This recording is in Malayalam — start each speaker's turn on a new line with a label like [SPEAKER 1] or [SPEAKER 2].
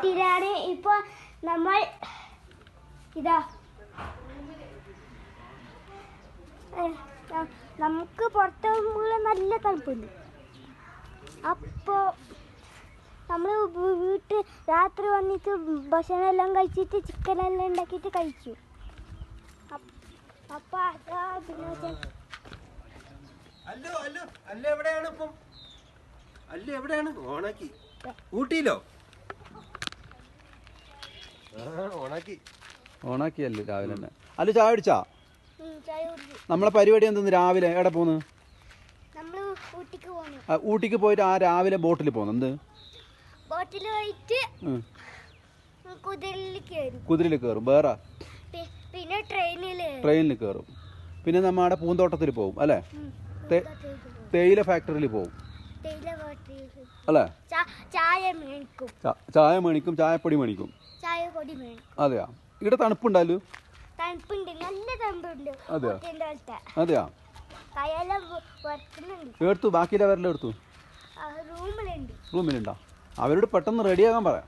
[SPEAKER 1] ഊട്ടിയിലാണ് ഇപ്പോൾ നമ്മൾ. ഇതാ നമുക്ക് പുറത്തുള്ള നല്ല തണുപ്പുണ്ട്. അപ്പോൾ നമ്മൾ വീട്ടിൽ രാത്രി വന്നിട്ട് ഭക്ഷണം എല്ലാം കഴിച്ചിട്ട് ചിക്കനെല്ലാം ഉണ്ടാക്കിയിട്ട് കഴിച്ചു. അപ്പോൾ അതാ
[SPEAKER 2] എവിടെയാണ് ഓണാക്കി ഊട്ടിയിലോ? ഓണാക്കിയല്ലേ രാവിലെ തന്നെ. അല്ല ചായ കുടിച്ചാ? നമ്മളെ പരിപാടി എന്തെന്ന് രാവിലെ എവിടെ പോന്ന്? ഊട്ടിക്ക് പോയിട്ട് ആ രാവിലെ ബോട്ടിൽ പോന്നു. എന്ത് കുതിരയിൽ കയറും, വേറെ
[SPEAKER 1] പിന്നെ
[SPEAKER 2] ട്രെയിനിൽ കയറും, പിന്നെ നമ്മുടെ പൂന്തോട്ടത്തിൽ പോകും അല്ലേ? തേയില ഫാക്ടറിയിൽ പോകും അല്ലേ? ചായ മേണിക്കും, ചായപ്പൊടി മേണിക്കും. അതെയാ? ഇവിടെ തണുപ്പുണ്ടല്ലോ? അതെയാ? അതെയാ? എടുത്തു, ബാക്കിയില്ല വരല എടുത്തു. റൂമിലുണ്ടോ? അവരോട് പെട്ടെന്ന് റെഡിയാകാൻ പറയാം.